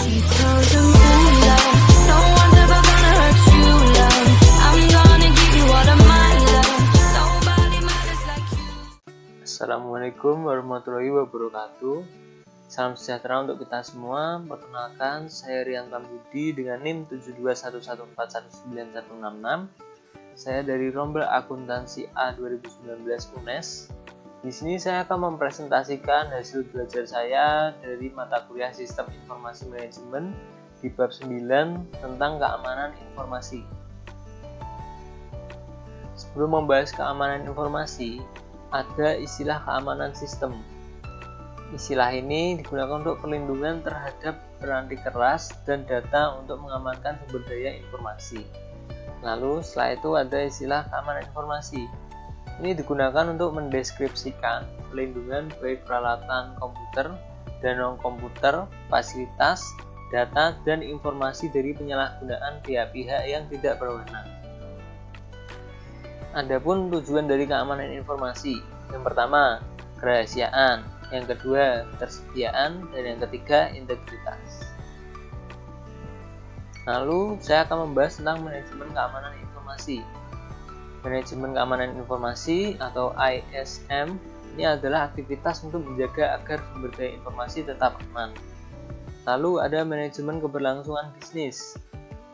She tells him, ooh, love, no one's ever gonna hurt you, love. I'm gonna give you all of my love. Nobody matters like you. Assalamualaikum warahmatullahi wabarakatuh. Salam sejahtera untuk kita semua. Perkenalkan, saya Rian Tambudi dengan NIM 7211419166. Saya dari Rombel Akuntansi A 2019 UNES. Di sini saya akan mempresentasikan hasil belajar saya dari mata kuliah Sistem Informasi Manajemen di bab 9 tentang keamanan informasi. Sebelum membahas keamanan informasi, ada istilah keamanan sistem. Istilah ini digunakan untuk perlindungan terhadap peranti keras dan data untuk mengamankan sumber daya informasi. Lalu setelah itu ada istilah keamanan informasi. Ini digunakan untuk mendeskripsikan pelindungan baik peralatan komputer dan non-komputer, fasilitas, data, dan informasi dari penyalahgunaan pihak-pihak yang tidak berwenang. Adapun tujuan dari keamanan informasi, yang pertama, kerahasiaan, yang kedua, ketersediaan, dan yang ketiga, integritas. Lalu, saya akan membahas tentang manajemen keamanan informasi. Manajemen keamanan informasi atau ISM ini adalah aktivitas untuk menjaga agar sumber daya informasi tetap aman. Lalu ada manajemen keberlangsungan bisnis.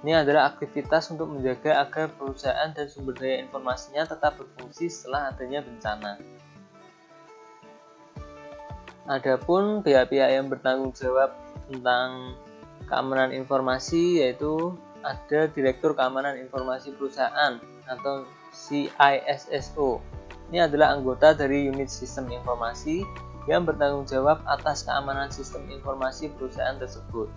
Ini adalah aktivitas untuk menjaga agar perusahaan dan sumber daya informasinya tetap berfungsi setelah adanya bencana. Adapun pihak-pihak yang bertanggung jawab tentang keamanan informasi yaitu ada Direktur Keamanan Informasi Perusahaan atau CISSO. Ini adalah anggota dari unit sistem informasi yang bertanggung jawab atas keamanan sistem informasi perusahaan tersebut.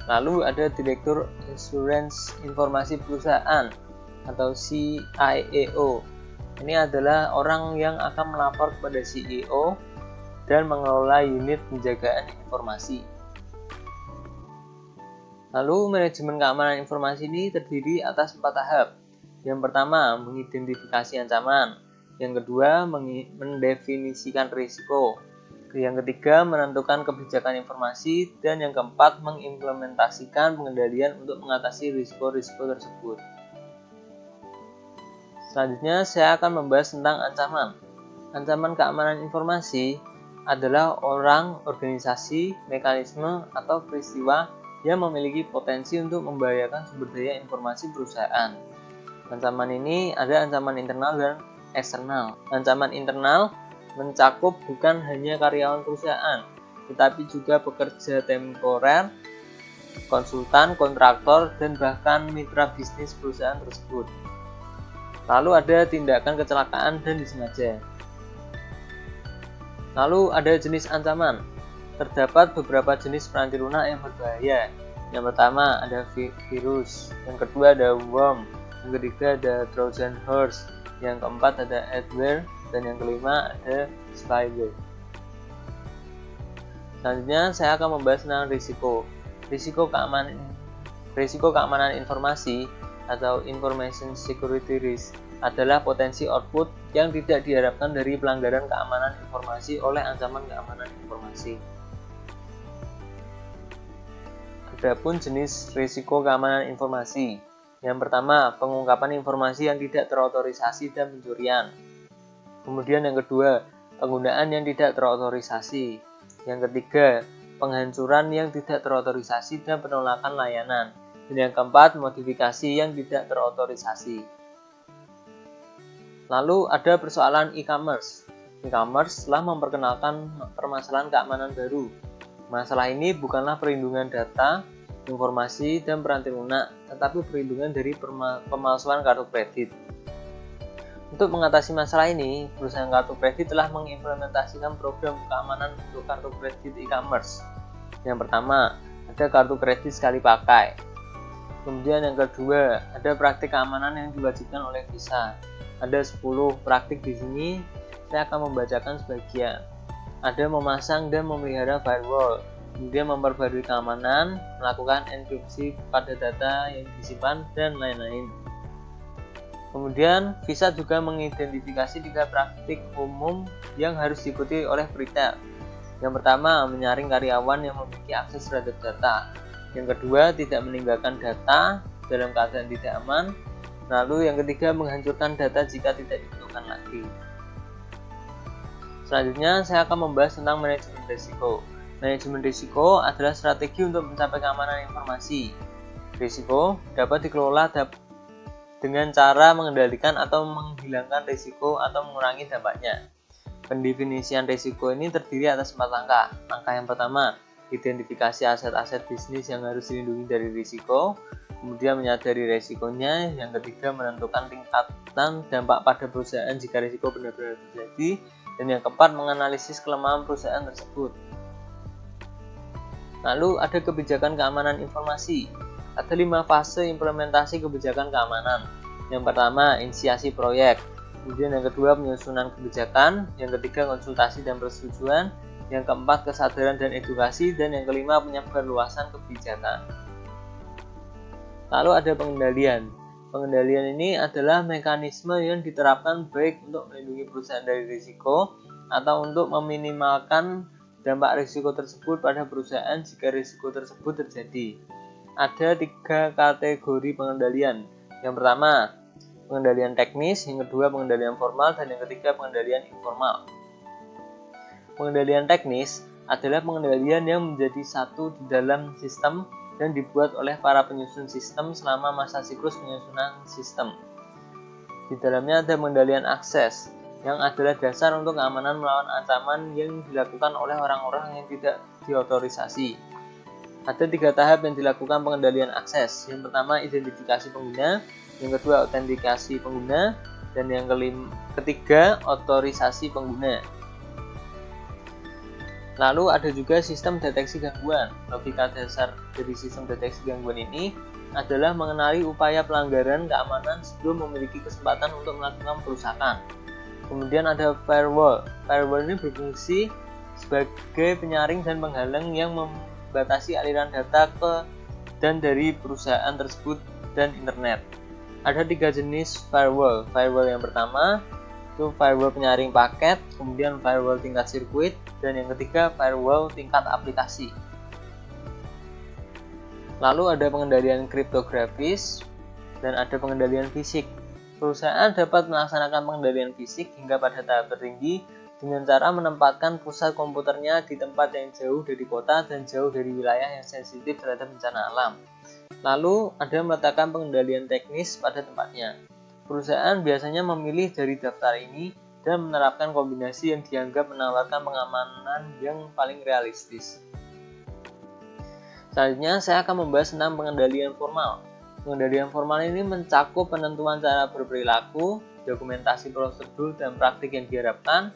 Lalu ada Direktur Insurance Informasi Perusahaan atau CIAO. Ini adalah orang yang akan melapor kepada CEO dan mengelola unit penjagaan informasi. Lalu manajemen keamanan informasi ini terdiri atas 4 tahap. Yang pertama, mengidentifikasi ancaman. Yang kedua, mendefinisikan risiko. Yang ketiga, menentukan kebijakan informasi. Dan yang keempat, mengimplementasikan pengendalian untuk mengatasi risiko-risiko tersebut. Selanjutnya, saya akan membahas tentang ancaman. Ancaman keamanan informasi adalah orang, organisasi, mekanisme, atau peristiwa yang memiliki potensi untuk membahayakan sumber daya informasi perusahaan. Ancaman ini ada ancaman internal dan eksternal. Ancaman internal mencakup bukan hanya karyawan perusahaan, tetapi juga pekerja temporer, konsultan, kontraktor, dan bahkan mitra bisnis perusahaan tersebut. Lalu ada tindakan kecelakaan dan disengaja. Lalu ada jenis ancaman. Terdapat beberapa jenis peranti lunak yang berbahaya. Yang pertama ada virus, yang kedua ada worm, yang ketiga ada Trojan horse, yang keempat ada adware, dan yang kelima ada spyware. Selanjutnya saya akan membahas tentang risiko. Risiko keamanan informasi atau information security risk adalah potensi output yang tidak diharapkan dari pelanggaran keamanan informasi oleh ancaman keamanan informasi. Adapun jenis risiko keamanan informasi. Yang pertama, pengungkapan informasi yang tidak terotorisasi dan pencurian. Kemudian yang kedua, penggunaan yang tidak terotorisasi. Yang ketiga, penghancuran yang tidak terotorisasi dan penolakan layanan. Dan yang keempat, modifikasi yang tidak terotorisasi. Lalu ada persoalan e-commerce. E-commerce telah memperkenalkan permasalahan keamanan baru. Masalah ini bukanlah perlindungan data, informasi, dan peranti lunak, tetapi perlindungan dari pemalsuan kartu kredit. Untuk mengatasi masalah ini, perusahaan kartu kredit telah mengimplementasikan program keamanan untuk kartu kredit e-commerce. Yang pertama, ada kartu kredit sekali pakai. Kemudian yang kedua, ada praktik keamanan yang diwajibkan oleh Visa. Ada 10 praktik di sini, saya akan membacakan sebagian. Ada memasang dan memelihara firewall, kemudian memperbarui keamanan, melakukan enkripsi pada data yang disimpan, dan lain-lain. Kemudian, Visa juga mengidentifikasi 3 praktik umum yang harus diikuti oleh retail. Yang pertama, menyaring karyawan yang memiliki akses terhadap data. Yang kedua, tidak meninggalkan data dalam keadaan tidak aman. Lalu yang ketiga, menghancurkan data jika tidak dibutuhkan lagi. Selanjutnya, saya akan membahas tentang manajemen risiko. Manajemen risiko adalah strategi untuk mencapai keamanan informasi. Risiko dapat dikelola dengan cara mengendalikan atau menghilangkan risiko atau mengurangi dampaknya. Pendefinisian risiko ini terdiri atas 4 langkah. Langkah yang pertama, identifikasi aset-aset bisnis yang harus dilindungi dari risiko. Kemudian menyadari risikonya. Yang ketiga, menentukan tingkatan dampak pada perusahaan jika risiko benar-benar terjadi. Dan yang keempat, menganalisis kelemahan perusahaan tersebut. Lalu ada kebijakan keamanan informasi. Ada 5 fase implementasi kebijakan keamanan. Yang pertama, inisiasi proyek. Kemudian yang kedua, penyusunan kebijakan. Yang ketiga, konsultasi dan persetujuan. Yang keempat, kesadaran dan edukasi. Dan yang kelima, penyebarluasan kebijakan. Lalu ada pengendalian. Pengendalian ini adalah mekanisme yang diterapkan baik untuk melindungi perusahaan dari risiko atau untuk meminimalkan dampak risiko tersebut pada perusahaan jika risiko tersebut terjadi. Ada 3 kategori pengendalian. Yang pertama, pengendalian teknis, yang kedua pengendalian formal, dan yang ketiga pengendalian informal. Pengendalian teknis adalah pengendalian yang menjadi satu di dalam sistem dan dibuat oleh para penyusun sistem selama masa siklus penyusunan sistem. Di dalamnya ada pengendalian akses, yang adalah dasar untuk keamanan melawan ancaman yang dilakukan oleh orang-orang yang tidak diotorisasi. Ada 3 tahap yang dilakukan pengendalian akses. Yang pertama, identifikasi pengguna. Yang kedua, autentikasi pengguna, dan yang ketiga, otorisasi pengguna. Lalu ada juga sistem deteksi gangguan. Logika dasar dari sistem deteksi gangguan ini adalah mengenali upaya pelanggaran keamanan sebelum memiliki kesempatan untuk melakukan perusakan. Kemudian ada firewall. Firewall ini berfungsi sebagai penyaring dan penghalang yang membatasi aliran data ke dan dari perusahaan tersebut dan internet. Ada 3 jenis firewall. Firewall yang pertama itu firewall penyaring paket, kemudian firewall tingkat sirkuit, dan yang ketiga firewall tingkat aplikasi. Lalu ada pengendalian kriptografis dan ada pengendalian fisik. Perusahaan dapat melaksanakan pengendalian fisik hingga pada tahap tertinggi dengan cara menempatkan pusat komputernya di tempat yang jauh dari kota dan jauh dari wilayah yang sensitif terhadap bencana alam. Lalu ada meletakkan pengendalian teknis pada tempatnya. Perusahaan biasanya memilih dari daftar ini dan menerapkan kombinasi yang dianggap menawarkan pengamanan yang paling realistis. Selanjutnya saya akan membahas tentang pengendalian formal. Pengendalian formal ini mencakup penentuan cara berperilaku, dokumentasi prosedur dan praktik yang diharapkan,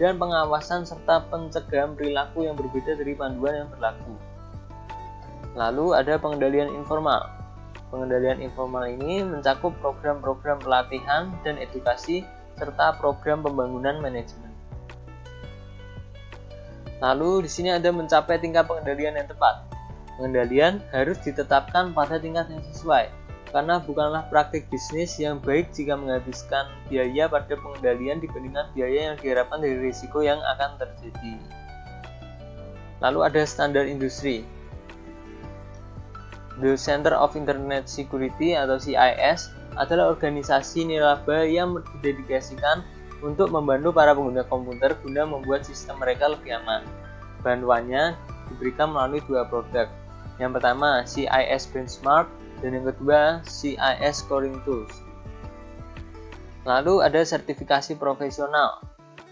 dan pengawasan serta pencegahan perilaku yang berbeda dari panduan yang berlaku. Lalu ada pengendalian informal. Pengendalian informal ini mencakup program-program pelatihan dan edukasi serta program pembangunan manajemen. Lalu di sini ada mencapai tingkat pengendalian yang tepat. Pengendalian harus ditetapkan pada tingkat yang sesuai, karena bukanlah praktik bisnis yang baik jika menghabiskan biaya pada pengendalian dibandingkan biaya yang diharapkan dari risiko yang akan terjadi. Lalu ada standar industri. The Center of Internet Security atau CIS adalah organisasi nirlaba yang didedikasikan untuk membantu para pengguna komputer guna membuat sistem mereka lebih aman. Bantuannya diberikan melalui 2 produk. Yang pertama, CIS Benchmark, dan yang kedua, CIS Scoring Tools. Lalu ada sertifikasi profesional.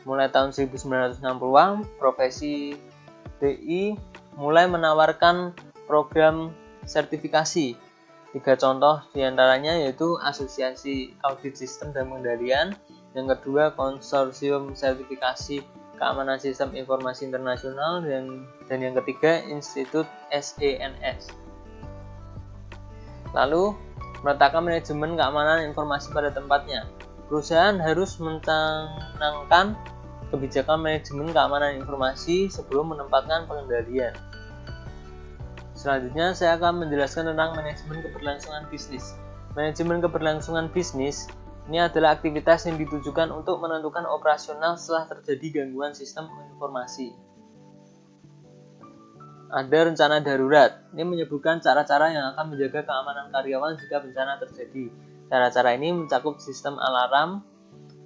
Mulai tahun 1960-an, profesi TI mulai menawarkan program sertifikasi. 3 contoh diantaranya yaitu Asosiasi Audit Sistem dan Pengendalian, yang kedua Konsorsium Sertifikasi Keamanan Sistem Informasi Internasional, dan yang ketiga Institut SENS. Lalu, meletakkan manajemen keamanan informasi pada tempatnya. Perusahaan harus mencanangkan kebijakan manajemen keamanan informasi sebelum menempatkan pengendalian. Selanjutnya, saya akan menjelaskan tentang manajemen keberlangsungan bisnis. Manajemen keberlangsungan bisnis ini adalah aktivitas yang ditujukan untuk menentukan operasional setelah terjadi gangguan sistem informasi. Ada rencana darurat. Ini menyebutkan cara-cara yang akan menjaga keamanan karyawan jika bencana terjadi. Cara-cara ini mencakup sistem alarm,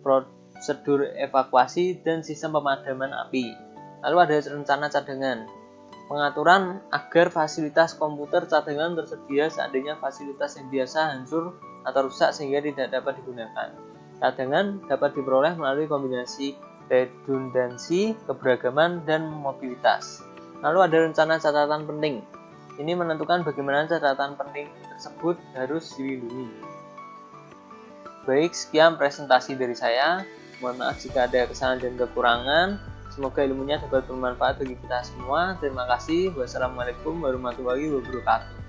prosedur evakuasi, dan sistem pemadaman api. Lalu ada rencana cadangan. Pengaturan agar fasilitas komputer cadangan tersedia seandainya fasilitas yang biasa hancur atau rusak sehingga tidak dapat digunakan. Cadangan dapat diperoleh melalui kombinasi redundansi, keberagaman, dan mobilitas. Lalu ada rencana catatan penting. Ini menentukan bagaimana catatan penting tersebut harus dilindungi. Baik, sekian presentasi dari saya. Mohon maaf jika ada kesalahan dan kekurangan. Semoga ilmunya dapat bermanfaat bagi kita semua. Terima kasih. Wassalamualaikum warahmatullahi wabarakatuh.